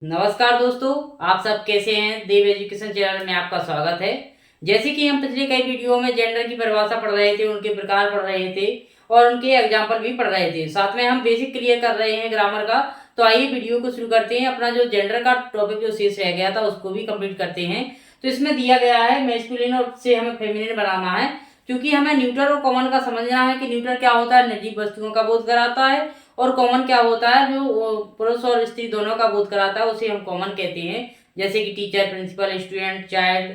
नमस्कार दोस्तों, आप सब कैसे हैं। देव एजुकेशन चैनल में आपका स्वागत है। जैसे कि हम पिछले कई वीडियो में जेंडर की परिभाषा पढ़ रहे थे, उनके प्रकार पढ़ रहे थे और उनके एग्जाम्पल भी पढ़ रहे थे। साथ में हम बेसिक क्लियर कर रहे हैं ग्रामर का। तो आइए वीडियो को शुरू करते हैं। अपना जो जेंडर का टॉपिक जो शेष रह गया था उसको भी कंप्लीट करते हैं। तो इसमें दिया गया है मैस्कुलिन और से हमें फेमिनिन बनाना है। क्योंकि हमें न्यूट्रल और कॉमन का समझना है कि न्यूट्रल क्या होता है, निर्जीव वस्तुओं का बोध कराता है, और कॉमन क्या होता है जो पुरुष और स्त्री दोनों का बोध कराता है, उसे हम कॉमन कहते हैं। जैसे कि teacher, principal, student, child,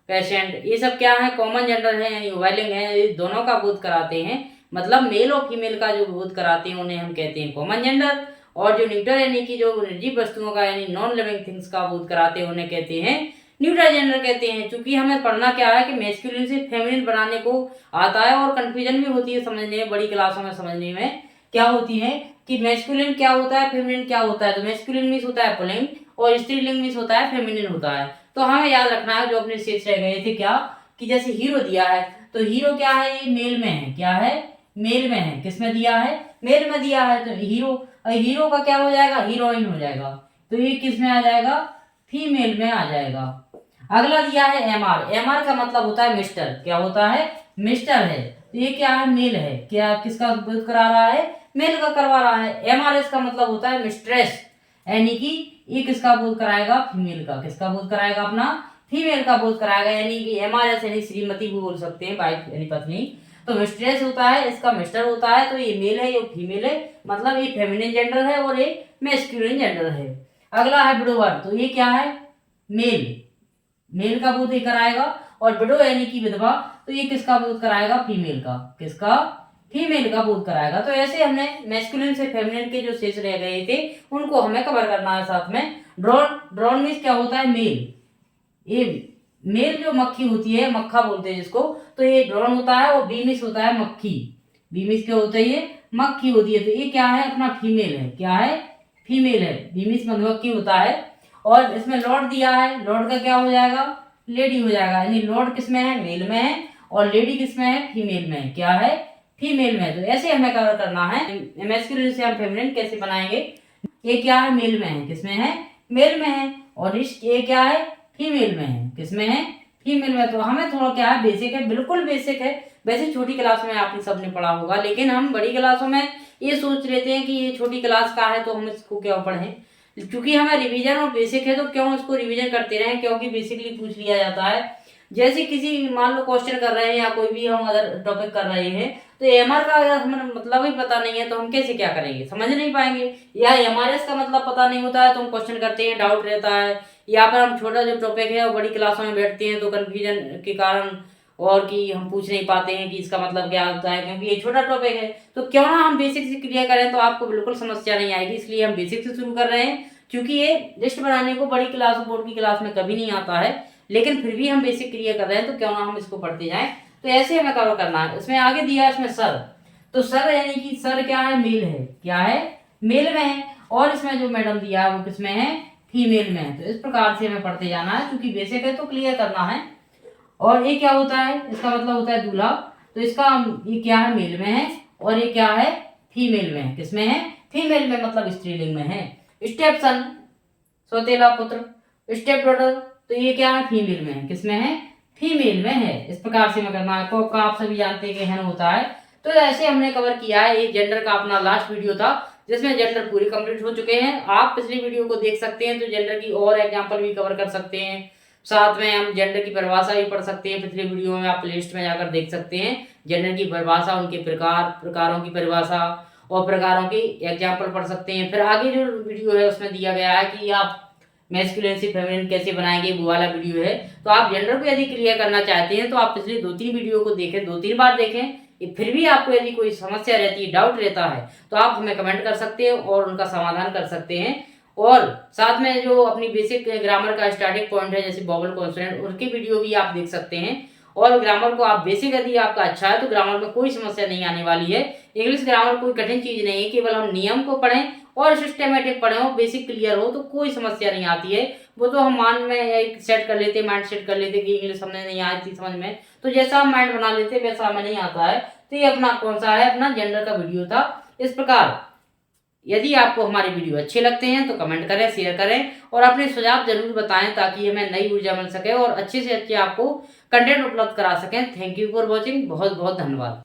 patient, ये सब क्या है, कॉमन जेंडर है, यानी वाइलिंग है, ये दोनों का बोध कराते हैं। मतलब मेल और फीमेल का जो बोध कराते हैं उन्हें हम कहते हैं कॉमन जेंडर। और जो न्यूट्रल यानी कि जो निर्जीव वस्तुओं का यानी नॉन लिविंग थिंग्स का बोध कराते हैं उन्हें कहते हैं न्यूट्रल जेंडर कहते हैं। क्योंकि हमें पढ़ना क्या है कि मैस्कुलिन से फेमिनिन बनाने को आता है, और कंफ्यूजन भी होती है समझने में, बड़ी क्लासों में समझने में क्या होती है कि मैस्कुलिन क्या होता है, फेमिनिन क्या होता है। तो मैस्कुलिन मीन्स होता है पुल्लिंग और स्त्रीलिंग मीन्स होता है फेमिनिन होता है। तो हमें याद रखना है जो अपने शेष रह गए थे क्या, कि जैसे हीरो दिया है तो हीरो क्या है, ये मेल में है। क्या है, मेल में है। किसमें दिया है, मेल में दिया है। तो हीरो, हीरो का क्या हो जाएगा, हीरोइन हो जाएगा। तो ये किस में आ जाएगा, फीमेल में आ जाएगा। अगला दिया है एमआर। एमआर का मतलब होता है मिस्टर। क्या होता है, मिस्टर है। तो ये क्या है, मेल है। क्या किसका बोध करा रहा है, मेल का करवा रहा है। एमआरएस का मतलब होता है मिस्ट्रेस, यानी कि ये किसका बोध कराएगा, फीमेल का। किसका बोध कराएगा, अपना फीमेल का बोध कराएगा। यानी कि एमआरएस यानी श्रीमती भी बोल सकते हैं, वाइफ यानी पत्नी। तो मिस्ट्रेस होता है, इसका मिस्टर होता है। तो ये मेल है, ये फीमेल है, मतलब ये फेमिनिन जेंडर है और ये मैस्कुलिन जेंडर है। अगला है विडोवर। तो ये क्या है, मेल, मेल का बोध ये कराएगा। और विडो यानी कि विधवा, तो ये किसका बोध कराएगा, फीमेल का। किसका, फीमेल का बोध कराएगा। तो ऐसे हमने मैस्कुलिन से फेमिनिन के जो शेष रह गए थे उनको हमें कवर करना है। साथ में ड्रोन। ड्रोन मीन्स क्या होता है, मेल। ये मेल जो मक्खी होती है, मक्खा बोलते हैं जिसको, तो ये ड्रोन होता है। और बीमिस होता है मक्खी। बीमिस क्या होता है, ये मक्खी होती है। तो ये क्या है, अपना फीमेल है। क्या है, फीमेल है। बीमिस मधुमक्खी होता है। और इसमें लॉर्ड दिया है, लॉर्ड का क्या हो जाएगा, लेडी हो जाएगा। यानी लॉर्ड किस में है, मेल में है, और लेडी किस में है, फीमेल में है। क्या है, फीमेल में। तो ऐसे हमें कवर करना है। मैस्कुलिन से हम फेमिनिन कैसे बनाएंगे। ये क्या है, मेल में है। किसमें है, मेल में है। और इस ये क्या है, फीमेल में है। किसमें है, फीमेल में। तो हमें थोड़ा क्या है, बेसिक है, बिल्कुल बेसिक है। वैसे छोटी क्लास में आपने सबने पढ़ा होगा, लेकिन हम बड़ी क्लासों में ये सोच लेते हैं कि ये छोटी क्लास का है तो हम इसको क्यों पढ़ें। क्योंकि हमें रिवीजन और बेसिक है तो क्यों इसको रिवीजन करते रहें, क्योंकि बेसिकली पूछ लिया जाता है। जैसे किसी मान लो क्वेश्चन कर रहे हैं या कोई भी हम अदर टॉपिक कर रहे हैं, तो एमआर का अगर हमें मतलब ही पता नहीं है तो हम कैसे क्या करेंगे, समझ नहीं पाएंगे। या एमआरएस का मतलब पता नहीं होता है तो हम क्वेश्चन करते हैं, डाउट रहता है। या पर हम छोटा जो टॉपिक है वो बड़ी क्लासों में बैठते हैं तो कन्फ्यूजन के कारण और कि हम पूछ नहीं पाते हैं कि इसका मतलब क्या होता है, क्योंकि ये छोटा टॉपिक है। तो क्यों ना हम बेसिक से क्लियर करें तो आपको बिल्कुल समस्या नहीं आएगी। इसलिए हम बेसिक से शुरू कर रहे हैं। क्योंकि ये लिस्ट बनाने को बड़ी क्लास, बोर्ड की क्लास में कभी नहीं आता है, लेकिन फिर भी हम बेसिक क्लियर कर रहे हैं तो क्यों ना हम इसको पढ़ते जाएं। तो ऐसे हमें कवर करना है। इसमें आगे दिया है इसमें सर। तो सर यानी कि सर क्या है, मेल है। क्या है, मेल में है। और इसमें जो मैडम दिया है वो किसमें है, फीमेल में है। तो इस प्रकार से हमें पढ़ते जाना है। क्योंकि बेसिक है तो क्लियर करना है। और ये क्या होता है, इसका मतलब होता है दूल्हा। तो इसका ये क्या है, मेल में है। और ये क्या है, फीमेल में है। किसमें है, फीमेल में, मतलब स्त्रीलिंग में है। स्टेप सन, सौतेला पुत्र। स्टेप डॉटर, तो ये क्या है, फीमेल में है। किसमें है, फीमेल में है। इस प्रकार से मैं करना है। को आप सभी जानते हैं कि हैन होता है। तो ऐसे हमने कवर किया है। ये जेंडर का अपना लास्ट वीडियो था जिसमें जेंडर पूरे कंप्लीट हो चुके हैं। आप पिछली वीडियो को देख सकते हैं तो जेंडर की और एग्जांपल भी कवर कर सकते हैं। साथ में हम जेंडर की परिभाषा भी पढ़ सकते हैं। पिछले वीडियो में आप प्लेलिस्ट में जाकर देख सकते हैं जेंडर की परिभाषा, उनके प्रकार, प्रकारों की परिभाषा और प्रकारों की एग्जाम्पल पढ़ सकते हैं। फिर आगे जो वीडियो है उसमें दिया गया है कि आप मैस्कुलिन से फेमिनिन कैसे बनाएंगे, वो वाला वीडियो है। तो आप जेंडर को यदि क्लियर करना चाहते हैं तो आप पिछले 2-3 वीडियो को देखें, 2-3 बार देखें। फिर भी आपको यदि कोई समस्या रहती है, डाउट रहता है, तो आप हमें कमेंट कर सकते हैं और उनका समाधान कर सकते हैं। और साथ में जो अपनी बेसिक ग्रामर का स्टार्टिंग पॉइंट है जैसे वोवेल कॉन्सोनेंट, उनकी वीडियो भी आप देख सकते हैं। और ग्रामर को आप बेसिक यदि आपका अच्छा है तो ग्रामर में कोई समस्या नहीं आने वाली है। इंग्लिश ग्रामर कोई कठिन चीज नहीं है, केवल हम नियम को पढ़ें और सिस्टमेटिक पढ़े हो, बेसिक क्लियर हो तो कोई समस्या नहीं आती है। वो तो हम मान में एक सेट कर लेते, माइंड सेट कर लेते कि इंग्लिश हमने नहीं आती समझ में, तो जैसा हम माइंड बना लेते वैसा हमें नहीं आता है। तो ये अपना कौन सा है, अपना जेंडर का वीडियो था। इस प्रकार यदि आपको हमारे वीडियो अच्छे लगते हैं तो कमेंट करें, शेयर करें और अपने सुझाव जरूर बताएं ताकि हमें नई ऊर्जा मिल सके और अच्छे से अच्छे आपको कंटेंट उपलब्ध करा सकें। Thank you for watching. बहुत बहुत धन्यवाद।